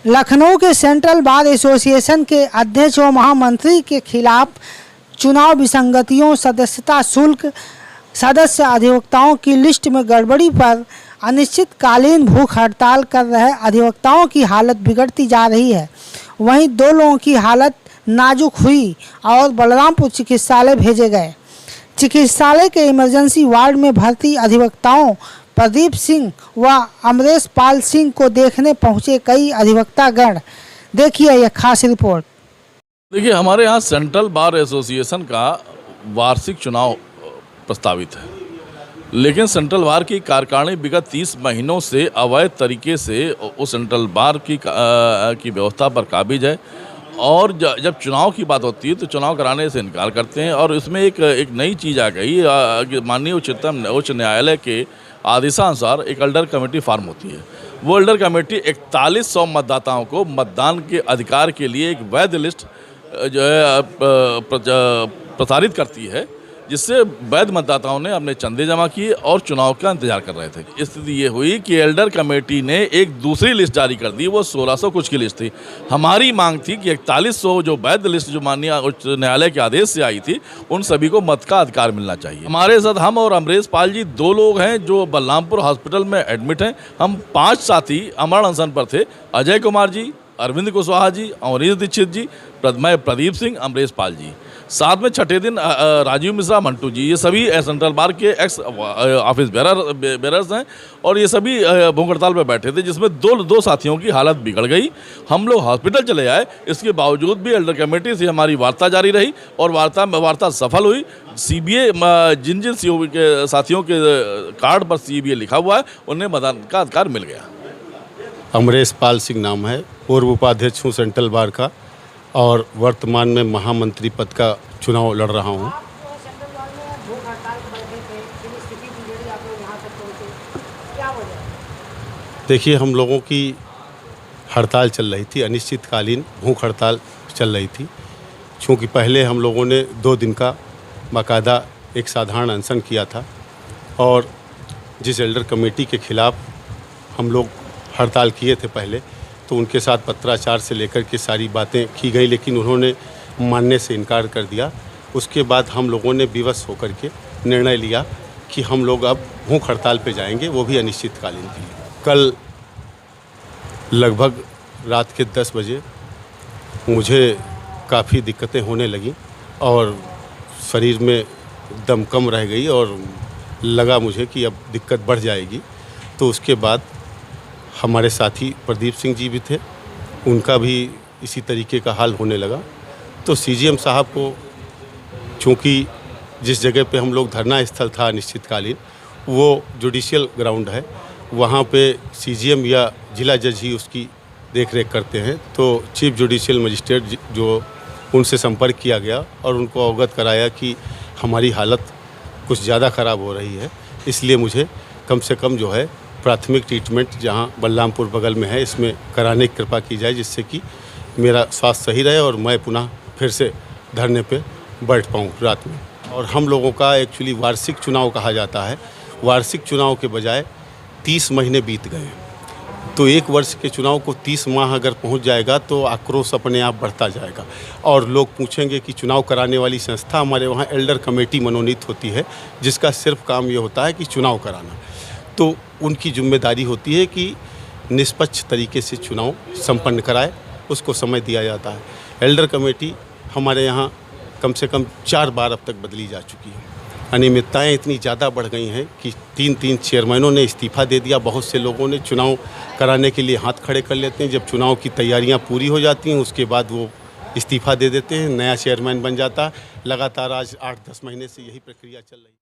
लखनऊ के central bar association के अध्यक्ष व महामंत्री के खिलाफ चुनाव विसंगतियों, सदस्यता शुल्क, सदस्य अधिवक्ताओं की लिस्ट में गड़बड़ी पर अनिश्चितकालीन भूख हड़ताल कर रहे अधिवक्ताओं की हालत बिगड़ती जा रही है। वहीं 2 लोगों की हालत नाजुक हुई और बलरामपुर चिकित्सालय भेजे गए। चिकित्सालय के इमरजेंसी वार्ड में भर्ती अधिवक्ताओं प्रदीप सिंह व अमरेश पाल सिंह को देखने पहुंचे कई अधिवक्तागण। देखिए यह खास रिपोर्ट। देखिए, हमारे यहाँ सेंट्रल बार एसोसिएशन का वार्षिक चुनाव प्रस्तावित है, लेकिन सेंट्रल बार की कार्यकारिणी विगत 30 महीनों से अवैध तरीके से उस सेंट्रल बार की व्यवस्था पर काबिज है और जब चुनाव की बात होती है तो चुनाव कराने से इनकार करते हैं। और इसमें एक नई चीज़ आ गई, माननीय उच्च न्यायालय के आदेशानुसार एक एल्डर कमेटी फार्म होती है। वो एल्डर कमेटी 4100 मतदाताओं को मतदान के अधिकार के लिए एक वैध लिस्ट जो है प्रसारित करती है, जिससे वैध मतदाताओं ने अपने चंदे जमा किए और चुनाव का इंतजार कर रहे थे। स्थिति ये हुई कि एल्डर कमेटी ने एक दूसरी लिस्ट जारी कर दी, वो 1600 कुछ की लिस्ट थी। हमारी मांग थी कि 4100 जो वैध लिस्ट जो माननीय उच्च न्यायालय के आदेश से आई थी, उन सभी को मत का अधिकार मिलना चाहिए। हमारे साथ हम और अमरेश पाल जी 2 लोग हैं जो बलरामपुर हॉस्पिटल में एडमिट हैं। हम 5 साथी अमरण अनशन पर थे। अजय कुमार जी, अरविंद कुशवाहा जी, अमरीश दीक्षित जी, मैं प्रदीप सिंह, अमरेश पाल जी, साथ में छठे दिन राजीव मिश्रा, मंटू जी, ये सभी सेंट्रल बार के एक्स ऑफिस बेरर्स हैं और ये सभी भूख हड़ताल पर बैठे थे, जिसमें दो साथियों की हालत बिगड़ गई। हम लोग हॉस्पिटल चले आए, इसके बावजूद भी एल्डर कमेटी से हमारी वार्ता जारी रही और वार्ता सफल हुई। सीबीए जिन के साथियों के कार्ड पर सीबीए लिखा हुआ है, उन्हें मतदान का अधिकार मिल गया। अमरेश पाल सिंह नाम है, पूर्व उपाध्यक्ष हूँ सेंट्रल बार का और वर्तमान में महामंत्री पद का चुनाव लड़ रहा हूँ। देखिए, हम लोगों की हड़ताल चल रही थी, अनिश्चितकालीन भूख हड़ताल चल रही थी। चूँकि पहले हम लोगों ने 2 दिन का बाकायदा एक साधारण अनशन किया था और जिस एल्डर कमेटी के खिलाफ हम लोग हड़ताल किए थे पहले, तो उनके साथ पत्राचार से लेकर के सारी बातें की गई, लेकिन उन्होंने मानने से इनकार कर दिया। उसके बाद हम लोगों ने विवश होकर के निर्णय लिया कि हम लोग अब भूख हड़ताल पे जाएंगे, वो भी अनिश्चितकालीन के लिए। कल लगभग रात के 10 बजे मुझे काफ़ी दिक्कतें होने लगी और शरीर में दम कम रह गई और लगा मुझे कि अब दिक्कत बढ़ जाएगी। तो उसके बाद हमारे साथी प्रदीप सिंह जी भी थे, उनका भी इसी तरीके का हाल होने लगा। तो सीजीएम साहब को, चूँकि जिस जगह पे हम लोग धरना स्थल था अनिश्चितकालीन, वो जुडिशियल ग्राउंड है, वहाँ पे सीजीएम या जिला जज ही उसकी देखरेख करते हैं। तो चीफ जुडिशियल मजिस्ट्रेट जो उनसे संपर्क किया गया और उनको अवगत कराया कि हमारी हालत कुछ ज़्यादा ख़राब हो रही है, इसलिए मुझे कम से कम जो है प्राथमिक ट्रीटमेंट जहाँ बलरामपुर बगल में है, इसमें कराने की कृपा की जाए, जिससे कि मेरा स्वास्थ्य सही रहे और मैं पुनः फिर से धरने पे बैठ पाऊँ रात में। और हम लोगों का एक्चुअली वार्षिक चुनाव कहा जाता है। वार्षिक चुनाव के बजाय 30 महीने बीत गए हैं, तो 1 वर्ष के चुनाव को 30 माह अगर पहुँच जाएगा तो आक्रोश अपने आप बढ़ता जाएगा और लोग पूछेंगे कि चुनाव कराने वाली संस्था, हमारे वहाँ एल्डर कमेटी मनोनीत होती है, जिसका सिर्फ काम ये होता है कि चुनाव कराना। तो उनकी जिम्मेदारी होती है कि निष्पक्ष तरीके से चुनाव संपन्न कराए, उसको समय दिया जाता है। एल्डर कमेटी हमारे यहाँ कम से कम 4 बार अब तक बदली जा चुकी है। अनियमितताएँ इतनी ज़्यादा बढ़ गई हैं कि 3 चेयरमैनों ने इस्तीफ़ा दे दिया। बहुत से लोगों ने चुनाव कराने के लिए हाथ खड़े कर लेते हैं, जब चुनाव की तैयारियां पूरी हो जाती हैं उसके बाद वो इस्तीफ़ा दे देते हैं, नया चेयरमैन बन जाता है। लगातार आज 8-10 महीने से यही प्रक्रिया चल रही है।